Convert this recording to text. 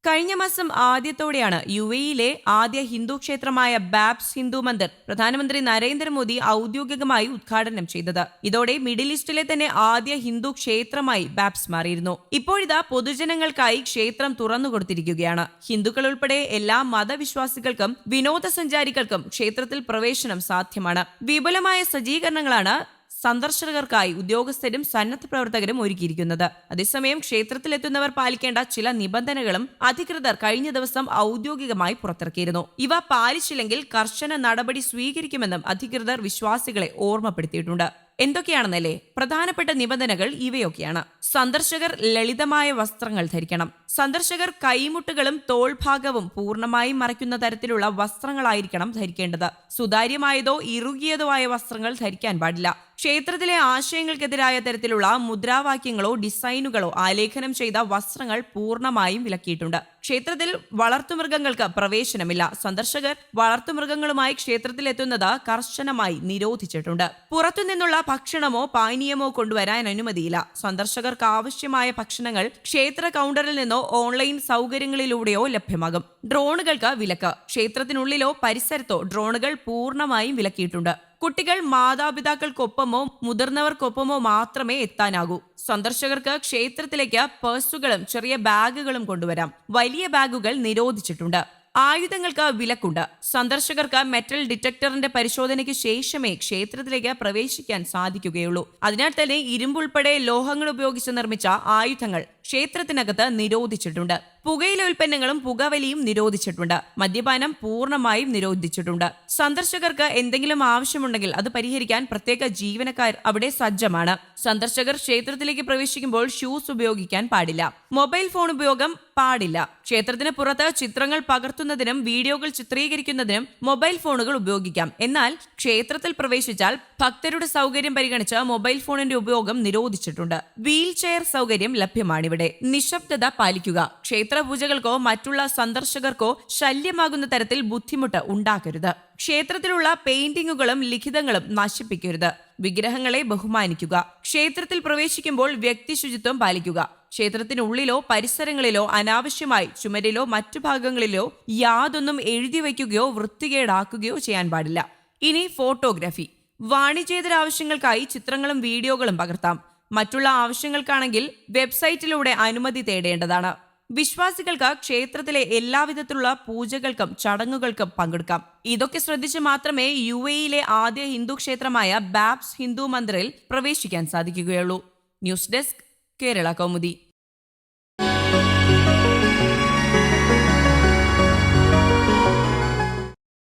കഴിഞ്ഞ മാസം ആദ്യത്തോടെയാണ് യുഎഇയിലെ ആദ്യ ഹിന്ദു ക്ഷേത്രമായ ബാബ്സ് ഹിന്ദു മന്ദിർ പ്രധാനമന്ത്രി നരേന്ദ്രമോദി ഔദ്യോഗികമായി ഉദ്ഘാടനം ചെയ്തത്. ഇതോടെ മിഡിൽ ഈസ്റ്റിലെ തന്നെ ആദ്യ ഹിന്ദു ക്ഷേത്രമായി ബാബ്സ് മാറിയിരുന്നു. ഇപ്പോഴിതാ പൊതുജനങ്ങൾക്കായി ക്ഷേത്രം തുറന്നുകൊടുത്തിരിക്കുകയാണ്. ഹിന്ദുക്കൾ ഉൾപ്പെടെ എല്ലാ മതവിശ്വാസികൾക്കും വിനോദസഞ്ചാരികൾക്കും ക്ഷേത്രത്തിൽ പ്രവേശനം സാധ്യമാണ്. വിപുലമായ സജ്ജീകരണങ്ങളാണ് സന്ദർശകർക്കായി ഉദ്യോഗസ്ഥരും സന്നദ്ധ പ്രവർത്തകരും ഒരുക്കിയിരിക്കുന്നത്. അതേസമയം ക്ഷേത്രത്തിലെത്തുന്നവർ പാലിക്കേണ്ട ചില നിബന്ധനകളും അധികൃതർ കഴിഞ്ഞ ദിവസം ഔദ്യോഗികമായി പുറത്തിറക്കിയിരുന്നു. ഇവ പാലിച്ചില്ലെങ്കിൽ കർശന നടപടി സ്വീകരിക്കുമെന്നും അധികൃതർ വിശ്വാസികളെ ഓർമ്മപ്പെടുത്തിയിട്ടുണ്ട്. എന്തൊക്കെയാണെന്നല്ലേ? പ്രധാനപ്പെട്ട നിബന്ധനകൾ ഇവയൊക്കെയാണ്. സന്ദർശകർ ലളിതമായ വസ്ത്രങ്ങൾ ധരിക്കണം. സന്ദർശകർ കൈമുട്ടുകളും തോൾഭാഗവും പൂർണ്ണമായും മറയ്ക്കുന്ന തരത്തിലുള്ള വസ്ത്രങ്ങളായിരിക്കണം ധരിക്കേണ്ടത്. സുതാര്യമായതോ ഇറുകിയതോ ആയ വസ്ത്രങ്ങൾ ധരിക്കാൻ പാടില്ല. ക്ഷേത്രത്തിലെ ആശയങ്ങൾക്കെതിരായ തരത്തിലുള്ള മുദ്രാവാക്യങ്ങളോ ഡിസൈനുകളോ ആലേഖനം ചെയ്ത വസ്ത്രങ്ങൾ പൂർണ്ണമായും വിലക്കിയിട്ടുണ്ട്. ക്ഷേത്രത്തിൽ വളർത്തുമൃഗങ്ങൾക്ക് പ്രവേശനമില്ല. സന്ദർശകർ വളർത്തുമൃഗങ്ങളുമായി ക്ഷേത്രത്തിലെത്തുന്നത് കർശനമായി നിരോധിച്ചിട്ടുണ്ട്. പുറത്തുനിന്നുള്ള ഭക്ഷണമോ പാനീയമോ കൊണ്ടുവരാൻ അനുമതിയില്ല. സന്ദർശകർക്ക് ആവശ്യമായ ഭക്ഷണങ്ങൾ ക്ഷേത്ര കൗണ്ടറിൽ നിന്നോ ഓൺലൈൻ സൗകര്യങ്ങളിലൂടെയോ ലഭ്യമാകും. ഡ്രോണുകൾക്ക് വിലക്ക്. ക്ഷേത്രത്തിനുള്ളിലോ പരിസരത്തോ ഡ്രോണുകൾ പൂർണ്ണമായും വിലക്കിയിട്ടുണ്ട്. കുട്ടികൾ മാതാപിതാക്കൾക്കൊപ്പമോ മുതിർന്നവർക്കൊപ്പമോ മാത്രമേ എത്താനാകൂ. സന്ദർശകർക്ക് ക്ഷേത്രത്തിലേക്ക് പേഴ്സുകളും ചെറിയ ബാഗുകളും കൊണ്ടുവരാം. വലിയ ബാഗുകൾ നിരോധിച്ചിട്ടുണ്ട്. ആയുധങ്ങൾക്ക് വിലക്കുണ്ട്. സന്ദർശകർക്ക് മെറ്റൽ ഡിറ്റക്ടറിന്റെ പരിശോധനയ്ക്ക് ശേഷമേ ക്ഷേത്രത്തിലേക്ക് പ്രവേശിക്കാൻ സാധിക്കുകയുള്ളൂ. അതിനാൽ തന്നെ ഇരുമ്പുൾപ്പെടെ ലോഹങ്ങൾ ഉപയോഗിച്ച് നിർമ്മിച്ച ആയുധങ്ങൾ ക്ഷേത്രത്തിനകത്ത് നിരോധിച്ചിട്ടുണ്ട്. പുകയില ഉൽപ്പന്നങ്ങളും പുകവലിയും നിരോധിച്ചിട്ടുണ്ട്. മദ്യപാനം പൂർണ്ണമായും നിരോധിച്ചിട്ടുണ്ട്. സന്ദർശകർക്ക് എന്തെങ്കിലും ആവശ്യമുണ്ടെങ്കിൽ അത് പരിഹരിക്കാൻ പ്രത്യേക ജീവനക്കാർ അവിടെ സജ്ജമാണ്. സന്ദർശകർ ക്ഷേത്രത്തിലേക്ക് പ്രവേശിക്കുമ്പോൾ ഷൂസ് ഉപയോഗിക്കാൻ പാടില്ല. മൊബൈൽ ഫോൺ ഉപയോഗം പാടില്ല. ക്ഷേത്രത്തിന് പുറത്ത് ചിത്രങ്ങൾ പകർത്തുന്നതിനും വീഡിയോകൾ ചിത്രീകരിക്കുന്നതിനും മൊബൈൽ ഫോണുകൾ ഉപയോഗിക്കാം. എന്നാൽ ക്ഷേത്രത്തിൽ പ്രവേശിച്ചാൽ ഭക്തരുടെ സൗകര്യം പരിഗണിച്ച് മൊബൈൽ ഫോണിന്റെ ഉപയോഗം നിരോധിച്ചിട്ടുണ്ട്. വീൽ ചെയർ സൗകര്യം ലഭ്യമാണിവിടെ. നിശബ്ദത പാലിക്കുക. ക്ഷേത്രപൂജകൾക്കോ മറ്റുള്ള സന്ദർശകർക്കോ ശല്യമാകുന്ന തരത്തിൽ ബുദ്ധിമുട്ട് ഉണ്ടാക്കരുത്. ക്ഷേത്രത്തിലുള്ള പെയിന്റിങ്ങുകളും ലിഖിതങ്ങളും നശിപ്പിക്കരുത്. വിഗ്രഹങ്ങളെ ബഹുമാനിക്കുക. ക്ഷേത്രത്തിൽ പ്രവേശിക്കുമ്പോൾ വ്യക്തി ശുചിത്വം പാലിക്കുക. ക്ഷേത്രത്തിനുള്ളിലോ പരിസരങ്ങളിലോ അനാവശ്യമായി ചുമരിലോ മറ്റു ഭാഗങ്ങളിലോ യാതൊന്നും എഴുതി വയ്ക്കുകയോ വൃത്തികേടാക്കുകയോ ചെയ്യാൻ പാടില്ല. ഇനി ഫോട്ടോഗ്രാഫി. വാണിജ്യേതര ആവശ്യങ്ങൾക്കായി ചിത്രങ്ങളും വീഡിയോകളും പകർത്താം. മറ്റുള്ള ആവശ്യങ്ങൾക്കാണെങ്കിൽ വെബ്സൈറ്റിലൂടെ അനുമതി തേടേണ്ടതാണ്. വിശ്വാസികൾക്ക് ക്ഷേത്രത്തിലെ എല്ലാവിധത്തിലുള്ള പൂജകൾക്കും ചടങ്ങുകൾക്കും പങ്കെടുക്കാം. ഇതൊക്കെ ശ്രദ്ധിച്ച് മാത്രമേ യുഎഇയിലെ ആദ്യ ഹിന്ദു ക്ഷേത്രമായ ബാബ്സ് ഹിന്ദു മന്ദിറിൽ പ്രവേശിക്കാൻ സാധിക്കുകയുള്ളൂ. News desk, Kerala Kaumudi.